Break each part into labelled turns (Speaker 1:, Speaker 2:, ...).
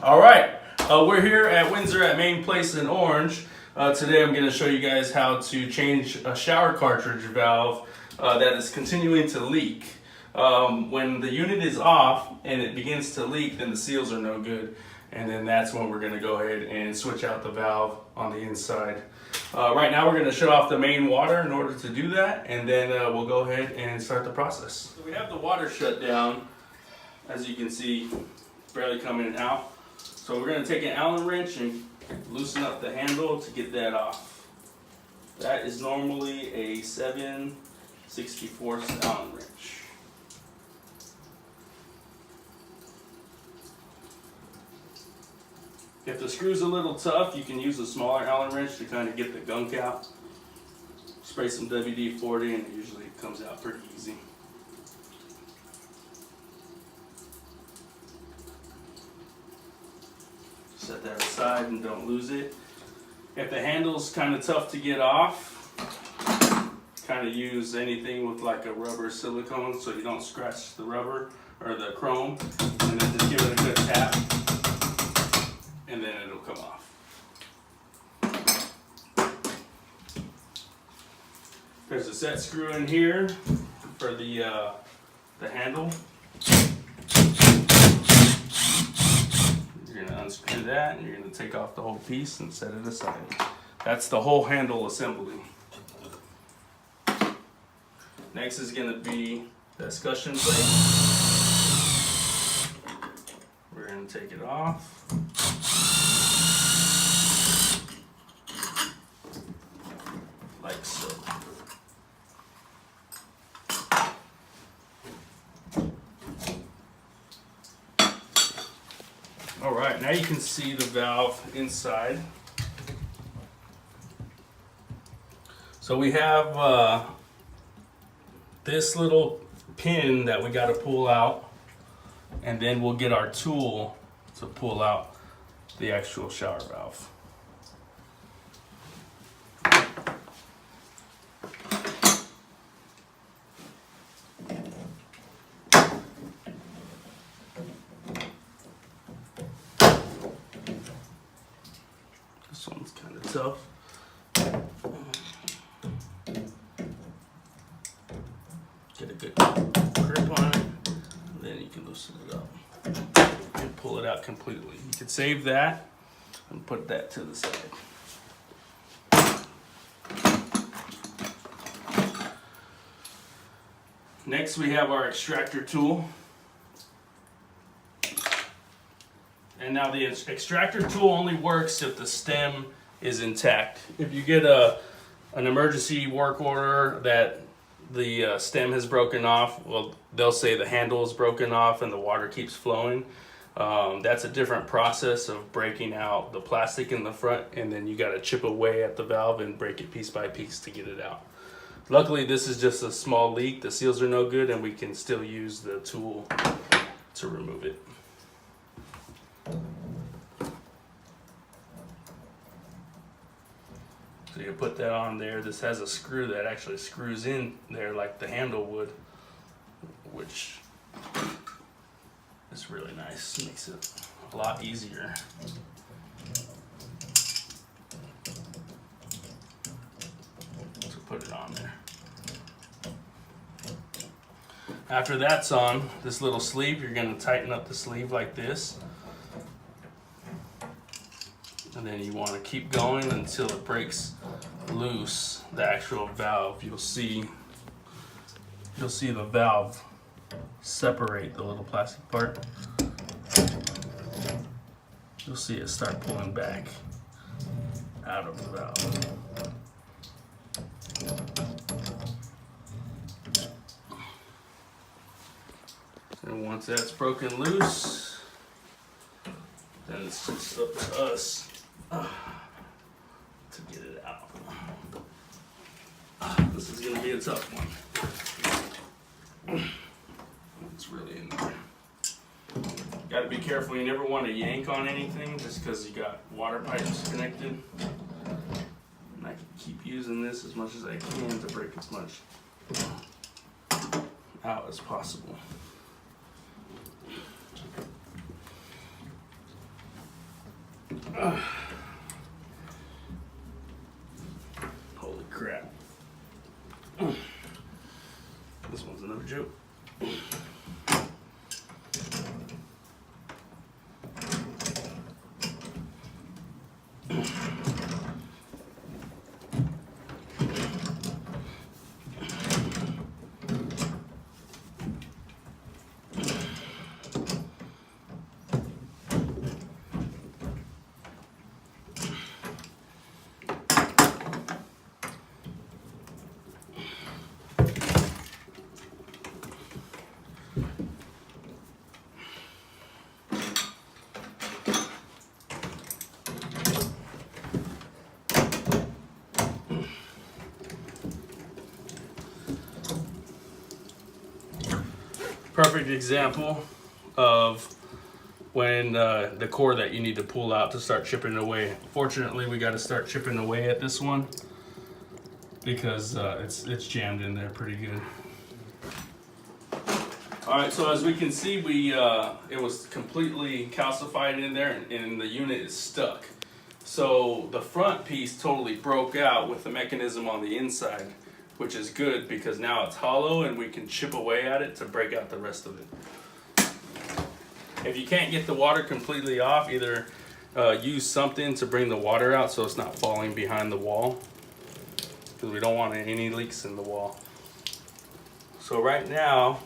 Speaker 1: All right, we're here at Windsor at Main Place in Orange. Today I'm going to show you guys how to change a shower cartridge valve that is continuing to leak. When the unit is off and it begins to leak, then the seals are no good. And then that's when we're going to go ahead and switch out the valve on the inside. Right now we're going to shut off the main water in order to do that, and then we'll go ahead and start the process. So we have the water shut down. As you can see, barely coming out. So we're going to take an Allen wrench and loosen up the handle to get that off. That is normally a 7/64 Allen wrench. If the screw's a little tough, you can use a smaller Allen wrench to kind of get the gunk out. Spray some WD-40 and it usually comes out pretty easy. Set that aside and don't lose it. If the handle's kind of tough to get off, kind of use anything with like a rubber silicone so you don't scratch the rubber or the chrome, and then just give it a good tap and then it'll come off. There's a set screw in here for the handle. You're going to unscrew that and you're going to take off the whole piece and set it aside. That's the whole handle assembly. Next is going to be the escutcheon plate. We're going to take it off. Like so. All right, now you can see the valve inside. So we have this little pin that we got to pull out, and then we'll get our tool to pull out the actual shower valve. This one's kind of tough. Get a good grip on it, and then you can loosen it up and pull it out completely. You can save that and put that to the side. Next we have our extractor tool. And now the extractor tool only works if the stem is intact. If you get an emergency work order that the stem has broken off, well, they'll say the handle is broken off and the water keeps flowing. That's a different process of breaking out the plastic in the front, and then you got to chip away at the valve and break it piece by piece to get it out. Luckily, this is just a small leak. The seals are no good, and we can still use the tool to remove it. So you put that on there. This has a screw that actually screws in there like the handle would, which is really nice. Makes it a lot easier. To put it on there. After that's on, this little sleeve, you're going to tighten up the sleeve like this. And then you want to keep going until it breaks loose the actual valve. You'll see the valve separate the little plastic part. You'll see it start pulling back out of the valve. And once that's broken loose, then it's just up to us to get it out. This is going to be a tough one. It's really in there. Got to be careful. You never want to yank on anything just because you got water pipes connected. And I can keep using this as much as I can to break as much out as possible. Holy crap. This one's another joke. Perfect example of when the core that you need to pull out to start chipping away. Fortunately, we got to start chipping away at this one because it's jammed in there pretty good. All right, so as we can see, it was completely calcified in there, and the unit is stuck. So the front piece totally broke out with the mechanism on the inside, which is good because now it's hollow and we can chip away at it to break out the rest of it. If you can't get the water completely off, either use something to bring the water out so it's not falling behind the wall, because we don't want any leaks in the wall. So right now,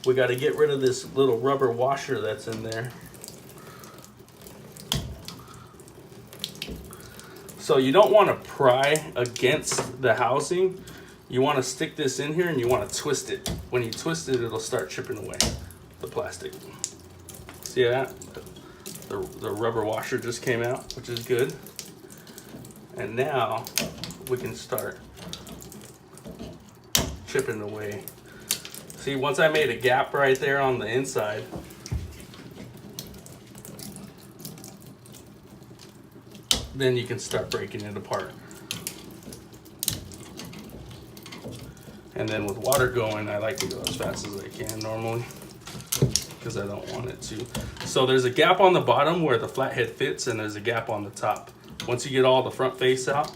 Speaker 1: we got to get rid of this little rubber washer that's in there. So you don't want to pry against the housing. You want to stick this in here and you want to twist it. When you twist it, it'll start chipping away the plastic. See that? The rubber washer just came out, which is good. And now we can start chipping away. See, once I made a gap right there on the inside, then you can start breaking it apart. And then with water going, I like to go as fast as I can normally because I don't want it to. So there's a gap on the bottom where the flathead fits, and there's a gap on the top. Once you get all the front face out.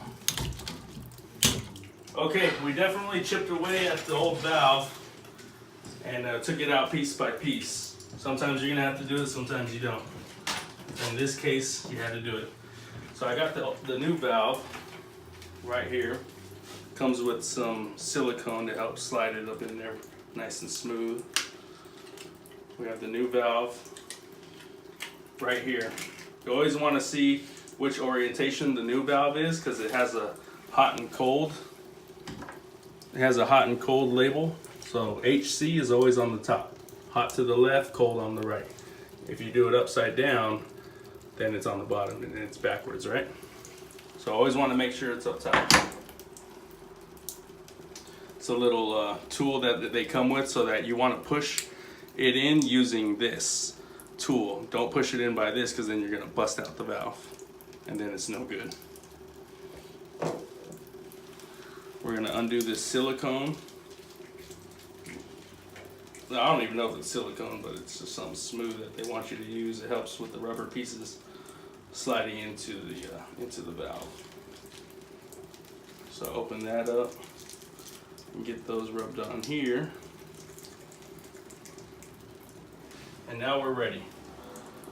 Speaker 1: Okay, we definitely chipped away at the old valve and took it out piece by piece. Sometimes you're gonna have to do it, sometimes you don't. In this case, you had to do it. So I got the new valve right here. Comes with some silicone to help slide it up in there nice and smooth. We have the new valve right here. You always want to see which orientation the new valve is because it has a hot and cold. It has a hot and cold label. So HC is always on the top. Hot to the left, cold on the right. If you do it upside down, then it's on the bottom and it's backwards, right? So always want to make sure it's up top. It's a little tool that they come with so that you want to push it in using this tool. Don't push it in by this because then you're going to bust out the valve and then it's no good. We're going to undo this silicone. I don't even know if it's silicone, but it's just something smooth that they want you to use. It helps with the rubber pieces sliding into the valve. So open that up and get those rubbed on here. And now we're ready.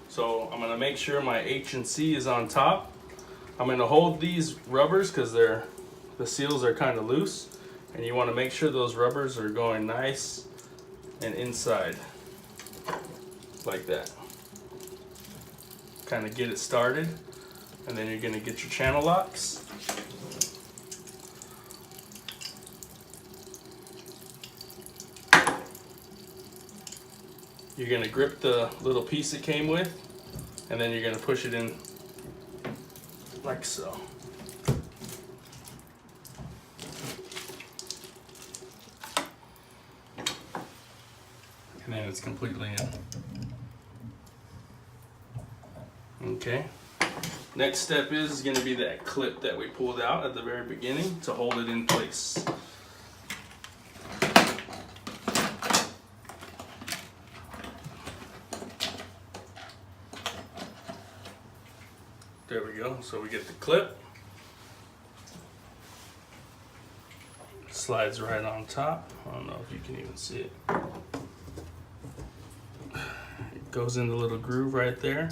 Speaker 1: So I'm gonna make sure my H and C is on top. I'm gonna hold these rubbers because the seals are kind of loose, and you want to make sure those rubbers are going nice and inside like that. Kind of get it started, and then you're gonna get your channel locks. You're gonna grip the little piece it came with, and then you're gonna push it in like so. And then it's completely in. Okay. Next step is gonna be that clip that we pulled out at the very beginning to hold it in place. There we go. So we get the clip. Slides right on top. I don't know if you can even see it. It goes in the little groove right there.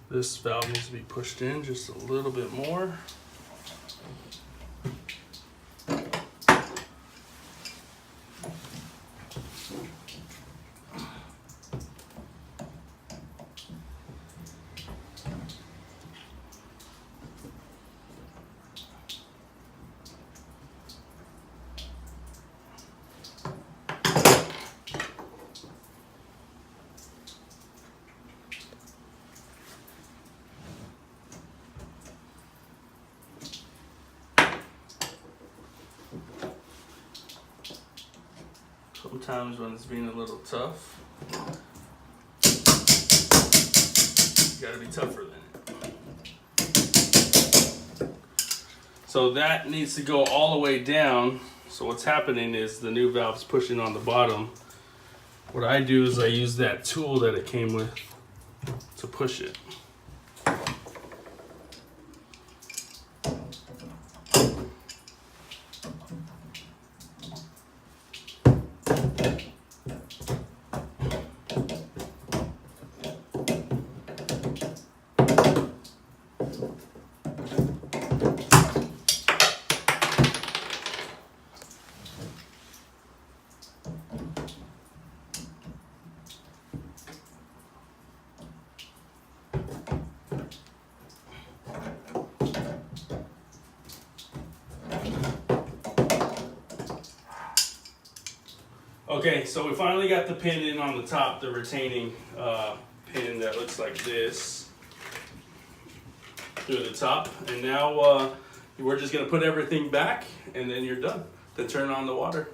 Speaker 1: This valve needs to be pushed in just a little bit more. Sometimes when it's being a little tough, you gotta be tougher than it. So that needs to go all the way down. So what's happening is the new valve's pushing on the bottom. What I do is I use that tool that it came with to push it. Okay, so we finally got the pin in on the top, the retaining pin that looks like this through the top. And now we're just gonna put everything back and then you're done. Then turn on the water.